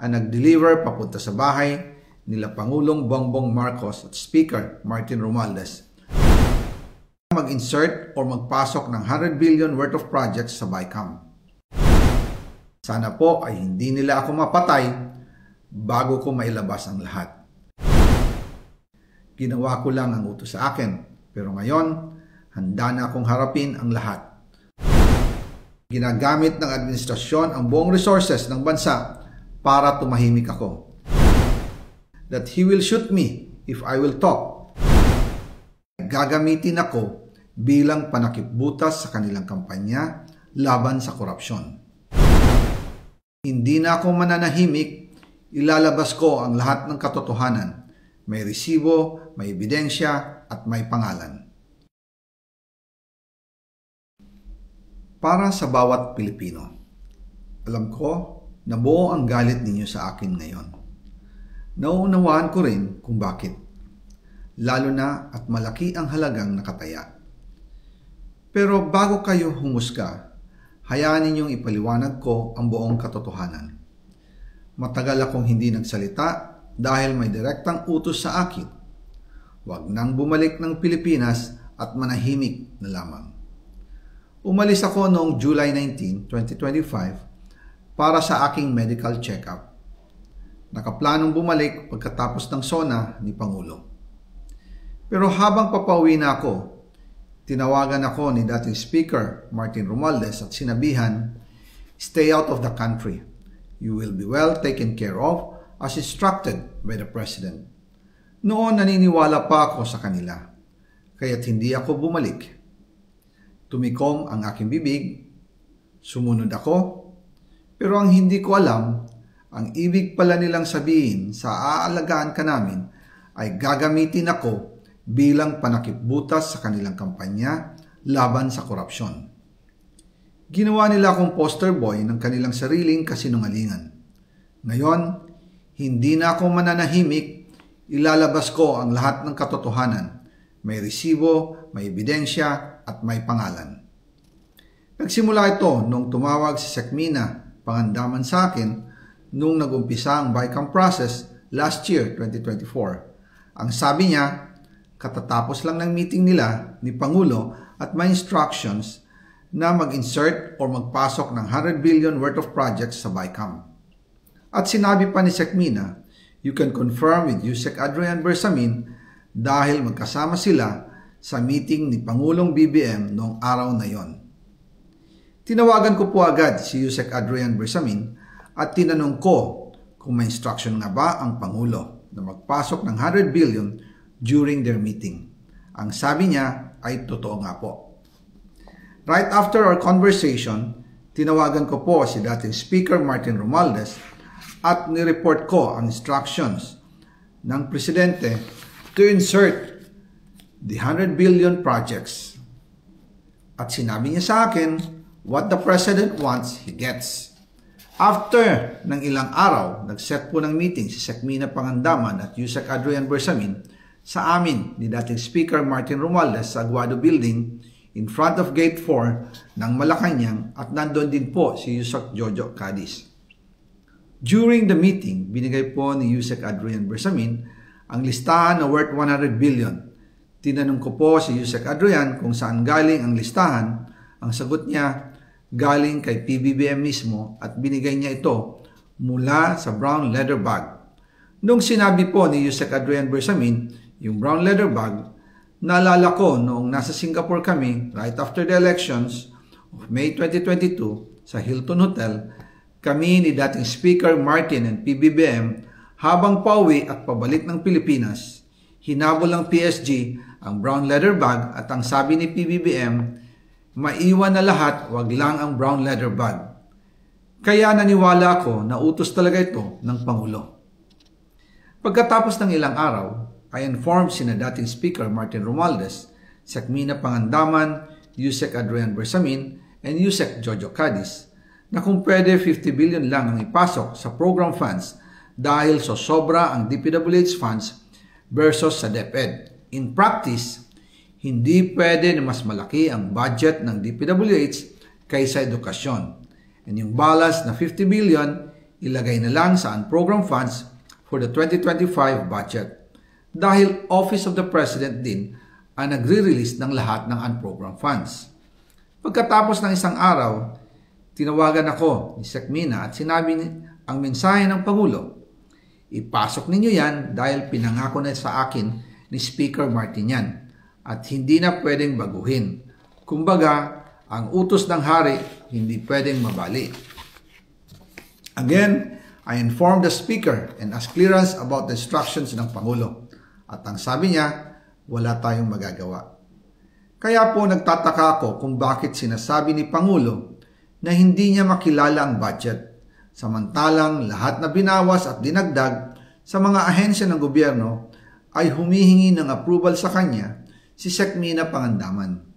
ang nag-deliver papunta sa bahay nila Pangulong Bongbong Marcos at Speaker Martin Romualdez mag-insert o magpasok ng 100 billion worth of projects sa BICAM. Sana po ay hindi nila ako mapatay bago ko mailabas ang lahat. Ginawa ko lang ang utos sa akin, pero ngayon, handa na akong harapin ang lahat. Ginagamit ng administrasyon ang buong resources ng bansa para tumahimik ako. That he will shoot me if I will talk. Gagamitin ako bilang panakipbutas sa kanilang kampanya laban sa korupsyon. Hindi na ako mananahimik, ilalabas ko ang lahat ng katotohanan. May resibo, may ebidensya, at may pangalan. Para sa bawat Pilipino, alam ko na buo ang galit ninyo sa akin ngayon. Nauunawaan ko rin kung bakit. Lalo na at malaki ang halagang nakataya. Pero bago kayo humusga, hayaan ninyong ipaliwanag ko ang buong katotohanan. Matagal akong hindi nagsalita dahil may direktang utos sa akin. Huwag nang bumalik ng Pilipinas at manahimik na lamang. Umalis ako noong July 19, 2025 para sa aking medical check-up. Nakaplanong bumalik pagkatapos ng SONA ni Pangulo. Pero habang papauwi na ako, tinawagan ako ni dating Speaker Martin Romualdez at sinabihan, "Stay out of the country. You will be well taken care of as instructed by the President." Noon naniniwala pa ako sa kanila, kaya't hindi ako bumalik. Tumikom ang aking bibig, sumunod ako, pero ang hindi ko alam, ang ibig pala nilang sabihin sa aalagaan ka namin ay gagamitin ako bilang panakipbutas sa kanilang kampanya laban sa korupsyon. Ginawa nila akong poster boy ng kanilang sariling kasinungalingan. Ngayon, hindi na ako mananahimik, ilalabas ko ang lahat ng katotohanan. May resibo, may ebidensya, at may pangalan. Nagsimula ito nung tumawag si Sekmina Pangandaman sa akin nung nag-umpisa ang BICAM process last year, 2024. Ang sabi niya, katatapos lang ng meeting nila ni Pangulo at may instructions na mag-insert o magpasok ng 100 billion worth of projects sa BICAM. At sinabi pa ni Sekmina, you can confirm with Yusek Adrian Bersamin dahil magkasama sila sa meeting ni Pangulong BBM noong araw na yon. Tinawagan ko po agad si Yusek Adrian Bersamin at tinanong ko kung may instruction nga ba ang Pangulo na magpasok ng 100 billion during their meeting. Ang sabi niya ay totoo nga po. Right after our conversation, tinawagan ko po si dating Speaker Martin Romualdez at nireport ko ang instructions ng Presidente to insert the 100 billion projects. At sinabi niya sa akin, what the President wants, he gets. After ng ilang araw, nag-set po ng meeting si Sekmina Pangandaman at Yusek Adrian Bersamin sa amin ni dating Speaker Martin Romualdez sa Aguado Building in front of Gate 4 ng Malacanang at nandun din po si Yusek Jojo Cadiz. During the meeting, binigay po ni Yusek Adrian Bersamin ang listahan na worth 100 billion. Tinanong ko po si Yusek Adrian kung saan galing ang listahan. Ang sagot niya, galing kay PBBM mismo at binigay niya ito mula sa brown leather bag. Nung sinabi po ni Yusek Adrian Bersamin yung brown leather bag, naalala ko noong nasa Singapore kami right after the elections of May 2022 sa Hilton Hotel, kami ni dating Speaker Martin and PBBM habang pauwi at pabalik ng Pilipinas, hinabol ng PSG ang brown leather bag at ang sabi ni PBBM, maiwan na lahat, wag lang ang brown leather bag. Kaya naniwala ako na utos talaga ito ng Pangulo. Pagkatapos ng ilang araw, I informed sina dating Speaker Martin Romualdez, Sekmina Pangandaman, Yusek Adrian Bersamin, and Yusek Jojo Cadiz na kung pwede 50 billion lang ang ipasok sa program funds dahil sa sobra ang DPWH funds versus sa DepEd. In practice, hindi pwede na mas malaki ang budget ng DPWH kaysa edukasyon. And yung balance na 50 billion, ilagay na lang sa unprogrammed funds for the 2025 budget dahil Office of the President din ang nagre-release ng lahat ng unprogrammed funds. Pagkatapos ng isang araw, tinawagan ako ni Sec Mina at sinabi ang mensahe ng Pangulo. Ipasok ninyo yan dahil pinangako na sa akin ni Speaker Martinian at hindi na pwedeng baguhin. Kumbaga, ang utos ng hari hindi pwedeng mabali. Again, I informed the Speaker and asked clearance about the instructions ng Pangulo. At ang sabi niya, wala tayong magagawa. Kaya po nagtataka ako kung bakit sinasabi ni Pangulo na hindi niya makilala ang budget, samantalang lahat na binawas at dinagdag sa mga ahensya ng gobyerno ay humihingi ng approval sa kanya si Sec Mina Pangandaman.